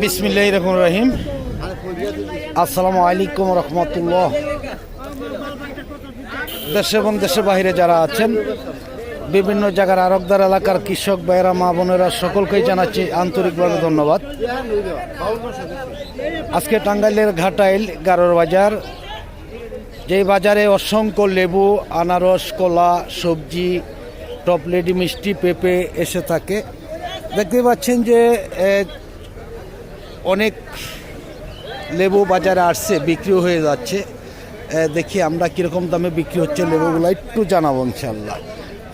বিসমিল্লাহির রহমানির রহিম। আসসালামু আলাইকুম রহমতুল্লাহ। দেশে এবং দেশের বাইরে যারা আছেন, বিভিন্ন জায়গার আরকদার এলাকার কৃষক ভাইয়েরা, মা বোনেরা, সকলকেই জানাচ্ছি আন্তরিকভাবে ধন্যবাদ। আজকে টাঙ্গাইলের ঘাটাইল গারোর বাজার, যেই বাজারে অসংখ্য লেবু, আনারস, কলা, সবজি, টপ লেডি, মিষ্টি, পেঁপে এসে থাকে। দেখতে পাচ্ছেন যে অনেক লেবু বাজারে আসছে, বিক্রিও হয়ে যাচ্ছে। দেখি আমরা কীরকম দামে বিক্রি হচ্ছে লেবুগুলো একটু জানাবো ইনশাল্লাহ।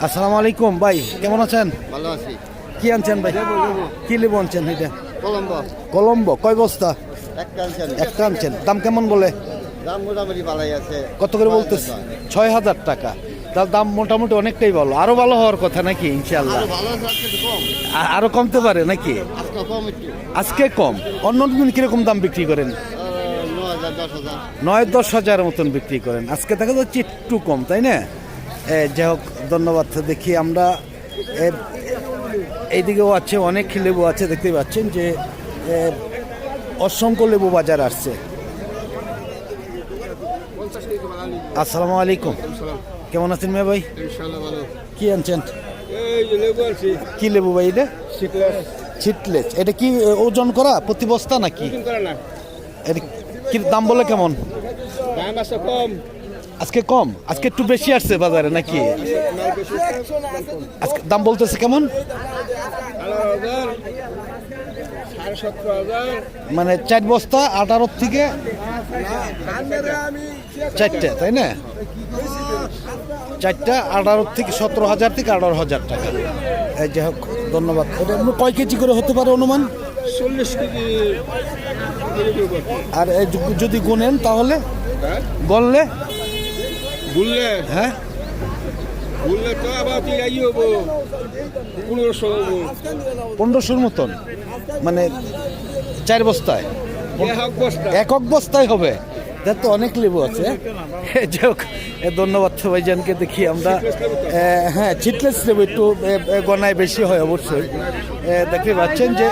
আসসালামু আলাইকুম ভাই, কেমন আছেন? ভালো আছি। কি আনছেন ভাই? কি লেবু আনছেন? এটা কলম্বো। কলম্বো। কয় বস্তা? একটা আনছেন। দাম কেমন বলে? দাম মোটামুটি ভালোই আছে। কত করে বলতেছে? ৬,০০০ টাকা। তার দাম মোটামুটি অনেকটাই ভালো, আরো ভালো হওয়ার কথা নাকি ইনশাল্লাহ? ভালো আছে, একটু কম। আরো কমতে পারে নাকি? আজকে কম একটু। আজকে কম। অন্য দিন কিরকম দাম বিক্রি করেন? 9,000 10,000। ৯-১০ হাজার মতন বিক্রি করেন। আজকে দেখা যাচ্ছে একটু কম, তাই না? যাই হোক, ধন্যবাদ। দেখি আমরা এইদিকেও আছে, অনেক লেবু আছে। দেখতে পাচ্ছেন যে অসংখ্য লেবু বাজার আসছে। আসসালামু আলাইকুম, কেমন আছেন মেয়ে ভাই? কি আনছেন? কি লেবু ভাই এটা? ছিটলেস। এটা কি ওজন করা প্রতি বস্তা নাকি? এটা কি দাম বলে কেমন? আজকে কম, আজকে একটু বেশি আসছে বাজারে নাকি? আজকে দাম বলতেছে কেমন? মানে 4 বস্তা 18 থেকে 4টে, তাই না? 4টা 18 থেকে 17,000 থেকে 18,000 টাকা। যাই হোক, ধন্যবাদ। এটা কয় কেজি করে হতে পারে অনুমান? 40 কেজি। আর যদি গুনেন তাহলে গণলে বললে হ্যাঁ বললে তো আবার 1500-র মতন, মানে 4 বস্তায়, একক বস্তায় হবে। তার তো অনেক লেবু আছে। যাই হোক, ধন্যবাদ ভাইজানকে। দেখি আমরা, হ্যাঁ, ছিটলেস লেবু একটু গনায় বেশি হয় অবশ্যই। দেখতে পাচ্ছেন যে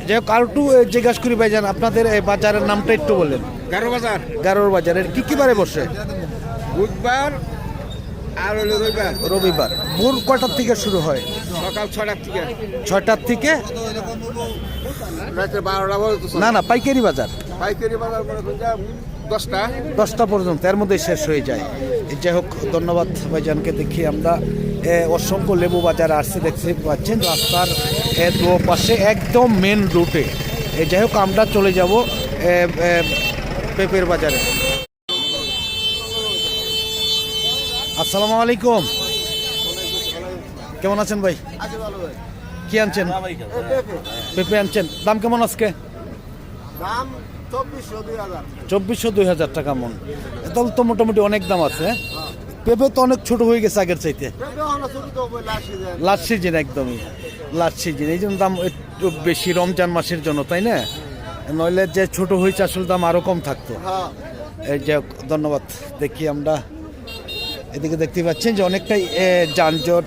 যাই হোক, আর একটু জিজ্ঞাসা করি ভাইজান, আপনাদের বাজারের নামটা একটু বলেন। গারো বাজার। গারোর বাজারের কি বারে বসে? বুধবার আর হলো রবিবার। ভোর কয়টার থেকে শুরু হয়? সকাল 6টার থেকে। 6টার থেকে রাতে 12টা পর্যন্ত। না, পাইকারি বাজার। পাইকারি বাজার মনে করেন যে 10টা পর্যন্ত, এর মধ্যে শেষ হয়ে যায়। যাই হোক, ধন্যবাদ ভাইজানকে। দেখি আমরা অসংখ্য লেবু বাজার আসছে, দেখতে পাচ্ছেন রাস্তার দু পাশে, একদম মেন রুটে। যাই হোক, আমরা চলে যাব পেঁপের বাজারে। আসসালামু আলাইকুম, কেমন আছেন ভাই? কি আনছেন? পেঁপে আনছেন। দাম কেমন আজকে? দাম 2400-2000 টাকা মন। তাহলে তো মোটামুটি অনেক দাম আছে। পেঁপে তো অনেক ছোট হয়ে গেছে আগের চাইতে। লাস্ট সিজন, একদমই লাস্ট সিজন, এই জন্য দাম একটু বেশি, রমজান মাসের জন্য, তাই না? নইলে যে ছোট হয়েছে আসলে দাম আরো কম থাকতো। এই যাই হোক, ধন্যবাদ। দেখি আমরা এদিকে, দেখতে পাচ্ছেন যে অনেকটাই যানজট।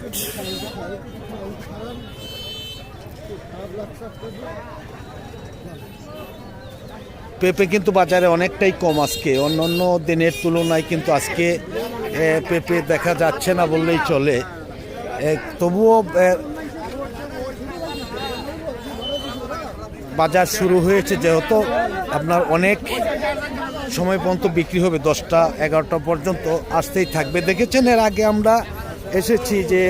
পেঁপে কিন্তু বাজারে অনেকটাই কম আজকে, অন্য দিনের তুলনায় কিন্তু আজকে পেঁপে দেখা যাচ্ছে না বললেই চলে। তবুও বাজার শুরু হয়েছে যেহেতু, আপনার অনেক সময় পর্যন্ত বিক্রি হবে, 10টা-11টা পর্যন্ত আসতেই থাকবে। দেখেছেন এর আগে আমরা এসেছি যে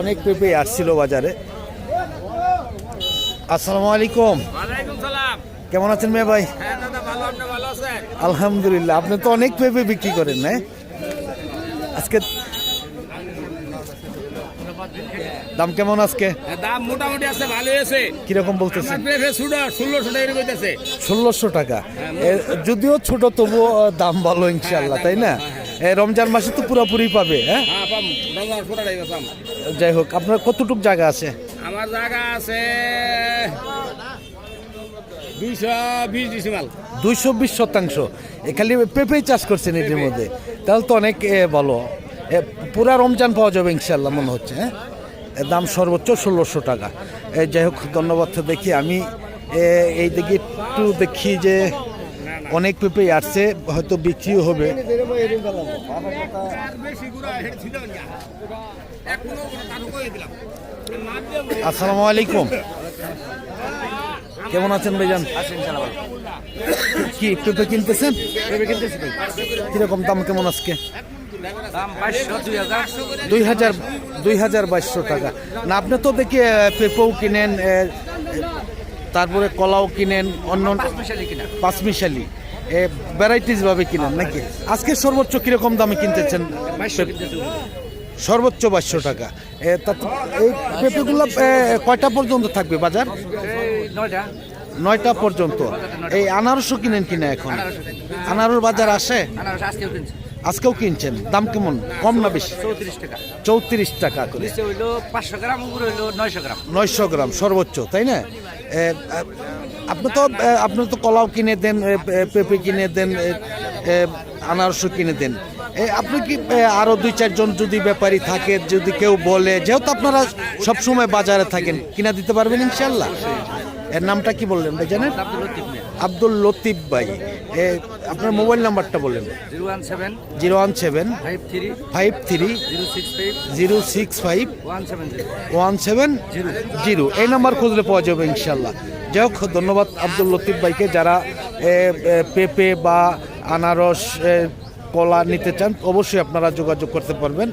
অনেক পেঁপে আসছিল বাজারে। আসসালামু আলাইকুম, কেমন আছেন মেয়ে ভাই? আলহামদুলিল্লাহ। আপনি তো অনেক পেঁপে বিক্রি করেন, না? আজকে দাম কেমন? আজকে দাম মোটামুটি আছে, ভালোই আছে। কিরকম বলতেছে? 1600 টাকা। যদিও ছোট, তবুও দাম ভালো ইনশাল্লাহ, তাই না? রমজান মাসে তো পুরোপুরি পাবে। হ্যাঁ, যাই হোক, আপনার কতটুক জায়গা আছে? আমার জায়গা আছে 220 ডিসিমাল। 220 শতাংশ। খালি পেঁপেই চাষ করছেন এটির মধ্যে, তাহলে তো অনেক ভালো। পুরা রমজান পাওয়া যাবে ইনশাল্লাহ মনে হচ্ছে। হ্যাঁ, দাম সর্বোচ্চ 1600 টাকা। যাই হোক ধন্যবাদ। দেখি আমি এই দিকে একটু দেখি যে অনেক পেঁপে আসছে, হয়তো বিক্রিও হবে। আসসালামু আলাইকুম, কেমন আছেন ভাইজান? কি পেঁপে কিনতেছেন? কিরকম দাম কেমন আজকে? 2200 টাকা। না আপনি তো দেখি পেঁপেও কিনেন, তারপরে কলাও কিনেন, অন্য পাঁচমিশালি ভ্যারাইটিস ভাবে কিনেন নাকি? আজকে সর্বোচ্চ কিরকম দামে কিনতেছেন? সর্বোচ্চ 2200 টাকা। এই পেঁপেগুলো কয়টা পর্যন্ত থাকবে বাজার? 9টা পর্যন্ত। এই আনারসও কিনেন কিনা এখন? আনারস বাজার আসে? আজকেও কিনছেন। দাম কেমন, কম না বেশি? 34 টাকা করে। 500 গ্রাম, 900 গ্রাম। 900 গ্রাম সর্বোচ্চ, তাই না? আপনি তো কলাও কিনে দেন, পেঁপে কিনে দেন, আনারসও কিনে দেন। আপনি কি আরো 2-4 জন যদি ব্যাপারী থাকে, যদি কেউ বলে, যেহেতু আপনারা সব সময় বাজারে থাকেন, কিনা দিতে পারবেন ইনশাল্লাহ? এর নামটা কি বললেন ভাই জানেন? আব্দুল লতিফ ভাই। আপনার মোবাইল নাম্বারটা বলেন। 017 53 065 170। এই নাম্বার খুঁজলে পাওয়া যাবে ইনশাল্লাহ। যাই হোক ধন্যবাদ আব্দুল লতিফ ভাইকে। যারা পেঁপে বা আনারস, কলা নিতে চান অবশ্যই আপনারা যোগাযোগ করতে পারবেন।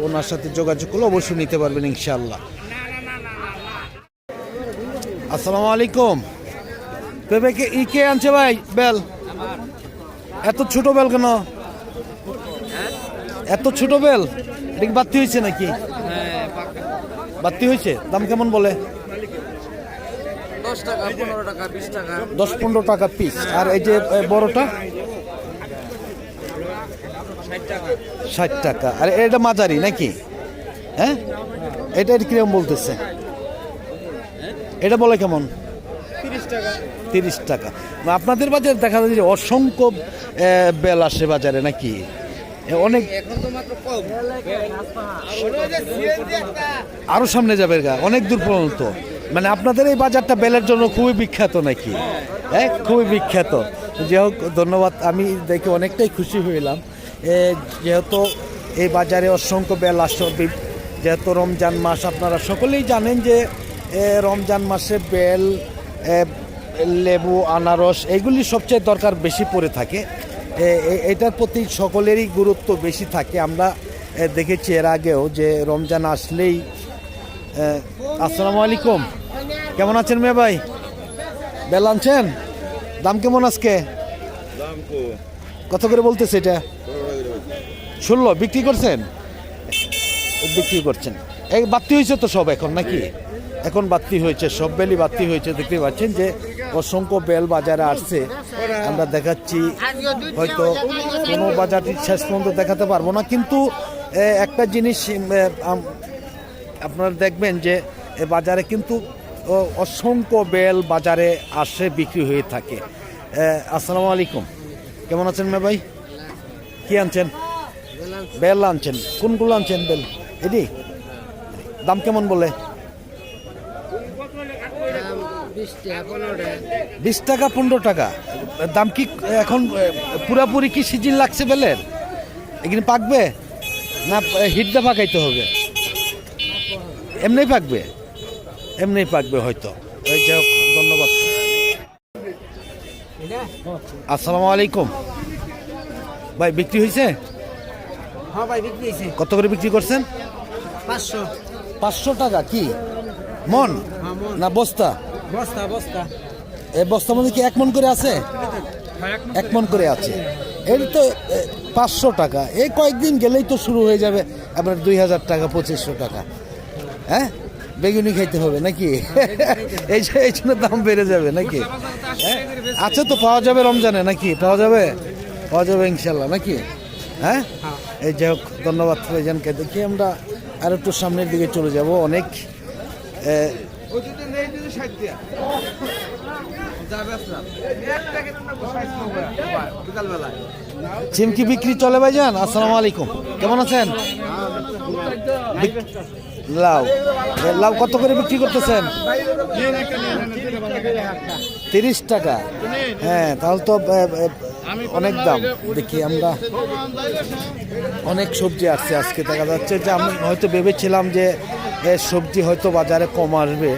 ওনার সাথে যোগাযোগ করলে অবশ্যই নিতে পারবেন ইনশাল্লাহ। আসসালামু আলাইকুম। পেঁপে কে আনছে ভাই? বেল এত ছোট বেল কেন? এত ছোট বেল? এটা কি বাতি হয়েছে নাকি? বাতি হয়েছে। দাম কেমন বলে? 10 টাকা, 15 টাকা, 20 টাকা। 10-15 টাকা পিস। আর এই যে বড়টা 60 টাকা। আর এটা মাঝারি নাকি? হ্যাঁ, এটা কিরকম বলতেছে? এটা বলে কেমন? 30 টাকা। আপনাদের বাজারে দেখা যায় যে অসংখ্য বেল আসে বাজারে নাকি? অনেক। আরো সামনে যাবে গা, অনেক দূর পর্যন্ত। মানে আপনাদের এই বাজারটা বেলের জন্য খুবই বিখ্যাত নাকি? হ্যাঁ, খুবই বিখ্যাত। যাই হোক ধন্যবাদ। আমি দেখে অনেকটাই খুশি হইলাম, যেহেতু এই বাজারে অসংখ্য বেল আসবে। যেহেতু রমজান মাস, আপনারা সকলেই জানেন যে রমজান মাসে বেল, লেবু, আনারস এগুলি সবচেয়ে দরকার বেশি পড়ে থাকে। এটার প্রতি সকলেরই গুরুত্ব বেশি থাকে। আমরা দেখেছি এর আগেও যে রমজান আসলেই। আসসালামু আলাইকুম, কেমন আছেন মেয়ে ভাই? বেল আনছেন? দাম কেমন আজকে? কত করে বলতেছে এটা? 16 বিক্রি করছেন? বিক্রি করছেন। এই বাতি হয়েছে তো সব এখন নাকি? এখন বাতি হয়েছে, সব বেলই বাতি হয়েছে। দেখতে পাচ্ছেন যে অসংখ্য বেল বাজারে আসছে। আমরা দেখাচ্ছি, হয়তো কোনো বাজারটি শেষ পর্যন্ত দেখাতে পারবো না, কিন্তু একটা জিনিস আপনারা দেখবেন যে বাজারে কিন্তু অসংখ্য বেল বাজারে আসে, বিক্রি হয়ে থাকে। আসসালামু আলাইকুম, কেমন আছেন মে ভাই? কি আনছেন? বেল আনছেন। কোনগুলো আনছেন বেল? এটি দাম কেমন বলে? 20 টাকা, 15 টাকা। দাম কি এখন পুরাপুরি কি সিজন লাগছে বেলের? এখানে পাকবে না হিটটা পাকাইতে হবে? এমনি পাকবে, এমনি পাকবে হয়তো। যাই হোক ধন্যবাদ। আসসালামু আলাইকুম ভাই, বিক্রি হয়েছে? হ্যাঁ ভাই, বিক্রি হয়েছে। কত করে বিক্রি করছেন? 500। 500 টাকা। কি মন না বস্তা? বস্তা বস্তা। এই বস্তার মধ্যে কি 1 মন করে আছে? 1 মন করে আছে। এর তো 500 টাকা। এই কয়েকদিন গেলেই তো শুরু হয়ে যাবে আপনার 2000 টাকা, 2500 টাকা। হ্যাঁ, বেগুনি খাইতে হবে নাকি? এই জন্য দাম বেড়ে যাবে নাকি? আচ্ছা, তো পাওয়া যাবে রমজানে নাকি? পাওয়া যাবে, পাওয়া যাবে ইনশাল্লাহ নাকি? হ্যাঁ, এই যাই হোক ধন্যবাদ ভাইজানকে। দেখি আমরা আর একটু সামনের দিকে চলে যাব। অনেক চিমকি বিক্রি চলে ভাইজান। আসসালামু আলাইকুম, কেমন আছেন? লাউ লাউ কত করে বিক্রি করতেছেন? 30 টাকা। হ্যাঁ তাহলে তো অনেক দাম। দেখি আমরা অনেক সবজি আসছে আজকে, দেখা যাচ্ছে যে আমি হয়তো ভেবেছিলাম যে সবজি হয়তো বাজারে কম আসবে,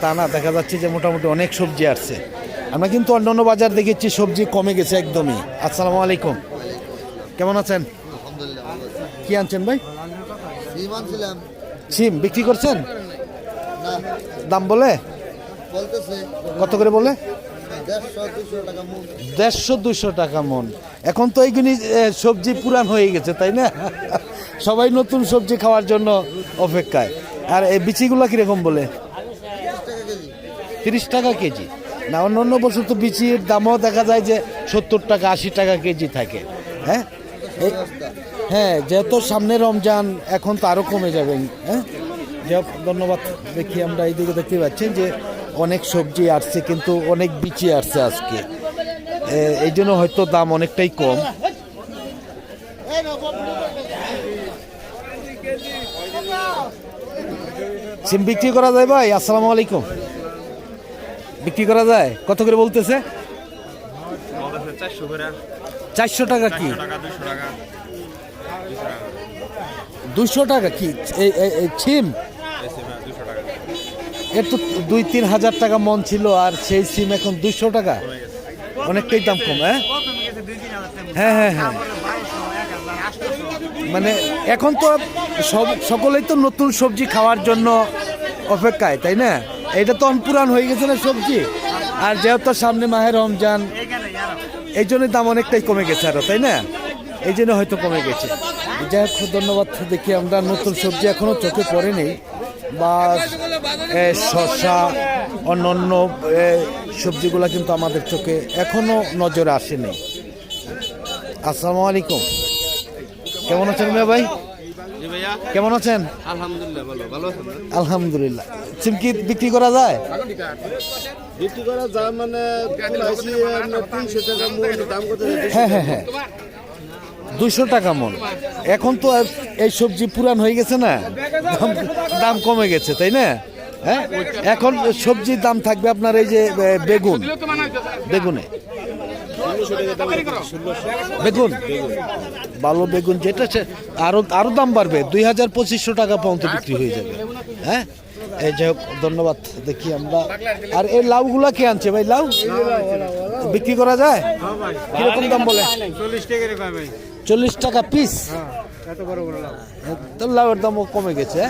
তা না, দেখা যাচ্ছে যে মোটামুটি অনেক সবজি আসছে। আমরা কিন্তু অন্যান্য বাজার দেখেছি সবজি কমে গেছে একদমই। আসসালামু আলাইকুম, কেমন আছেন? কি আনছেন ভাই? সিম বিক্রি করছেন? দাম বলে কত করে বলে? 150-200 টাকা মন। এখন তো এইগুলি সবজি পুরান হয়ে গেছে, তাই না? সবাই নতুন সবজি খাওয়ার জন্য অপেক্ষায়। আর এই বিচিগুলো কিরকম বলে? 30 টাকা কেজি। না, অন্য বছর তো বিচির দামও দেখা যায় যে 70 টাকা 80 টাকা কেজি থাকে। হ্যাঁ হ্যাঁ, যেহেতু সামনে রমজান, এখন তো আরও কমে যাবে। হ্যাঁ, যাই হোক, ধন্যবাদ। দেখি আমরা এইদিকে দেখতে পাচ্ছেন যে অনেক সবজি আসছে, কিন্তু অনেক বিচি আসছে আজকে, এই জন্য হয়তো দাম অনেকটাই কম। সিম বিক্রি করা যায় ভাই? আসসালামু আলাইকুম, বিক্রি করা যায়? কত করে বলতেছে? 400 টাকা। কি 200 টাকা? কি এই সিম? এর তো 2-3 হাজার টাকা মন ছিল, আর সেই সিম এখন 200 টাকা, অনেকটাই দাম কম। হ্যাঁ হ্যাঁ হ্যাঁ, মানে এখন তো সকলেই তো নতুন সবজি খাওয়ার জন্য অপেক্ষায়, তাই না? এটা তো পুরান হয়ে গেছে না সবজি, আর যেহেতু সামনে মাহে রমজান, এই জন্যই দাম অনেকটাই কমে গেছে আরো, তাই না? এই জন্য হয়তো কমে গেছে। যাই হোক, ধন্যবাদ। দেখি আমরা নতুন সবজি এখনো চোখে পড়েনি, বা শসা অন্যান্য সবজিগুলো কিন্তু আমাদের চোখে এখনো নজরে আসেনি। আসসালামু আলাইকুম, কেমন আছেন মিয়া ভাই? কেমন আছেন? আলহামদুলিল্লাহ ভালো আছেন? আলহামদুলিল্লাহ। সিম কি বিক্রি করা যায়? বিক্রি করা যায় মানে 300 টাকা মূল দাম কত? হ্যাঁ হ্যাঁ হ্যাঁ, 200 টাকা মন। এখন তো এই সবজি পুরান হয়ে গেছে না, দাম কমে গেছে, তাই না? হ্যাঁ, এখন সবজির দাম থাকবে আপনার এই যে বেগুনে বেগুন, ভালো বেগুন যেটা আরো দাম বাড়বে, 2000-2500 টাকা পর্যন্ত বিক্রি হয়ে যাবে। হ্যাঁ, এই যাই হোক, ধন্যবাদ। দেখি আমরা, আর এই লাউগুলা কে আনছে ভাই? লাউ বিক্রি করা যায়? কিরকম দাম বলে? 40 টাকা পিস। তো লাউয়ের দামও কমে গেছে।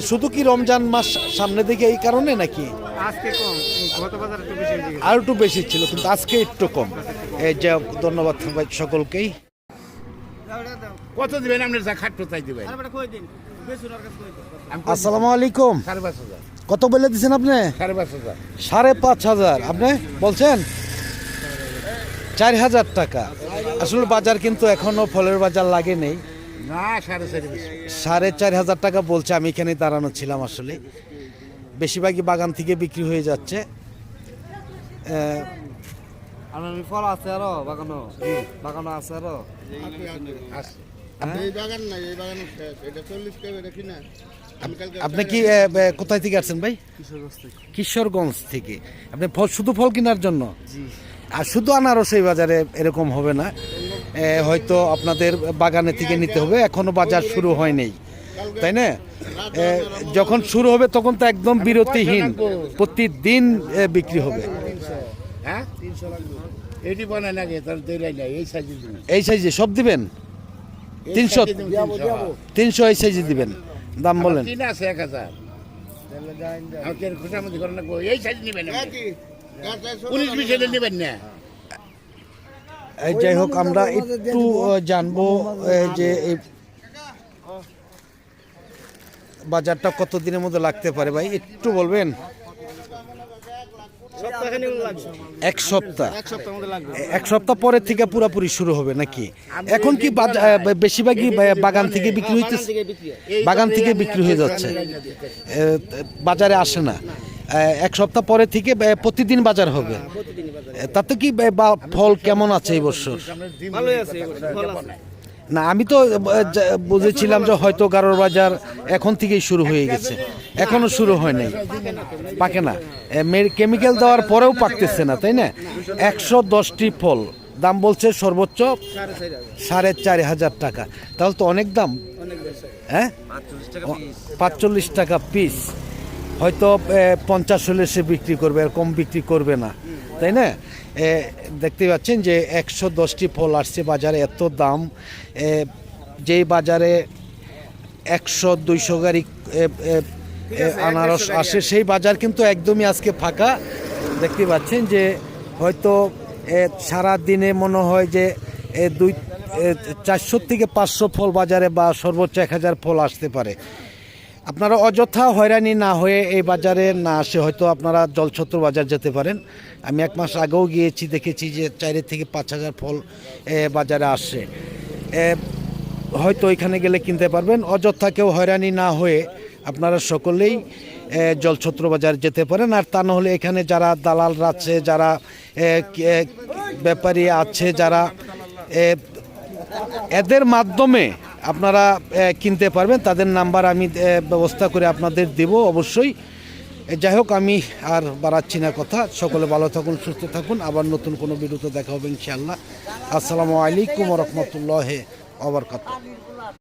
শুধু কি রমজান মাস সামনে দিকে এই কারণে নাকি? আর একটু বেশি ছিল, কিন্তু আজকে একটু কম। এই যে, ধন্যবাদ ভাই সকলকেই। কত দিবেন আপনি? খাট্টো চাই দিবেন। আসসালামু আলাইকুম, 5,500। কত বলে দিচ্ছেন আপনি? 5,500। 5,500 আপনি বলছেন? 4,000 টাকা। আসলে বাজার কিন্তু এখনো ফলের বাজার লাগে নেই। না, 4,500। 4,500 টাকা বলছে। আমি এখানে দাঁড়ানো ছিলাম, আসলে বেশিরভাগই বাগান থেকে বিক্রি হয়ে যাচ্ছে। ফল আছে আরো বাগানো আছে আরো। এই বাগান না, এই বাগান এটা 40 টাকা এটা কিনা। আপনি কি কোথায় থেকে আসছেন ভাই? কিশোরগঞ্জ থেকে। আপনি শুধু ফল কেনার জন্য? আর শুধু আনারস এই বাজারে এরকম হবে না, হয়তো আপনাদের বাগানে থেকে নিতে হবে। এখনো বাজার শুরু হয়নি, তাই না? যখন শুরু হবে তখন তো একদম বিরতিহীন, প্রতিদিন বিক্রি হবে। হ্যাঁ, 300 লাগবে। এটি বানায় না, এই সাইজে সব দিবেন? 300 এই সাইজে দিবেন। দাম বলেন? 1000। আমাদের খুশামতি করেন না, এই সাইজ নেবেন? 19-20 নেবেন না? যাই হোক, আমরা একটু জানবো যে এই বাজারটা কত দিনের মধ্যে লাগতে পারে ভাই, একটু বলবেন? এক সপ্তাহ পরে থেকে পুরোপুরি শুরু হবে নাকি? এখন কি বেশিরভাগই বাগান থেকে বিক্রি হইতেছে? বাগান থেকে বিক্রি হয়ে যাচ্ছে, বাজারে আসে না। এক সপ্তাহ পরে থেকে প্রতিদিন বাজার হবে। তাতে কি ফল কেমন আছে এই বছর? না আমি তো বুঝেছিলাম যে হয়তো গারোর বাজার এখন থেকেই শুরু হয়ে গেছে, এখনো শুরু হয় নাই, পাকে না, কেমিক্যাল দেওয়ার পরেও পাকতেছে না, তাই না? 110টি ফল দাম বলছে সর্বোচ্চ 4,500 টাকা, তাহলে তো অনেক দাম। হ্যাঁ, 45 টাকা পিস, হয়তো 50 হলে সে বিক্রি করবে, আর কম বিক্রি করবে না, তাই না? দেখতে পাচ্ছেন যে 110টি ফল আসছে বাজারে, এত দাম। যেই বাজারে 100-200 গাড়ি আনারস আসে, সেই বাজার কিন্তু একদমই আজকে ফাঁকা। দেখতে পাচ্ছেন যে হয়তো সারা দিনে মনে হয় যে 400 থেকে 500 ফল বাজারে, বা সর্বোচ্চ 1000 ফল আসতে পারে। আপনারা অযথা হয়রানি না হয়ে এই বাজারে না আসে হয়তো আপনারা জলছত্র বাজার যেতে পারেন। আমি 1 মাস আগেও গিয়েছি, দেখেছি যে 4 থেকে 5000 ফল বাজারে আসে, হয়তো এখানে গেলে কিনতে পারবেন। অযথা কেউ হয়রানি না হয়ে আপনারা সকলেই জলছত্র বাজার যেতে পারেন। আর তা নাহলে এখানে যারা দালালরা আছে, যারা ব্যাপারী আছে, যারা এদের মাধ্যমে আপনারা কিনতে পারবেন, তাদের নাম্বার আমি ব্যবস্থা করে আপনাদের দেব অবশ্যই। যাই হোক, আমি আর বাড়াচ্ছি না কথা। সকলে ভালো থাকুন, সুস্থ থাকুন। আবার নতুন কোনো ভিডিওতে দেখা হবে ইনশাআল্লাহ। আসসালামু আলাইকুম ওয়া রাহমাতুল্লাহি ওয়া বারাকাতুহু।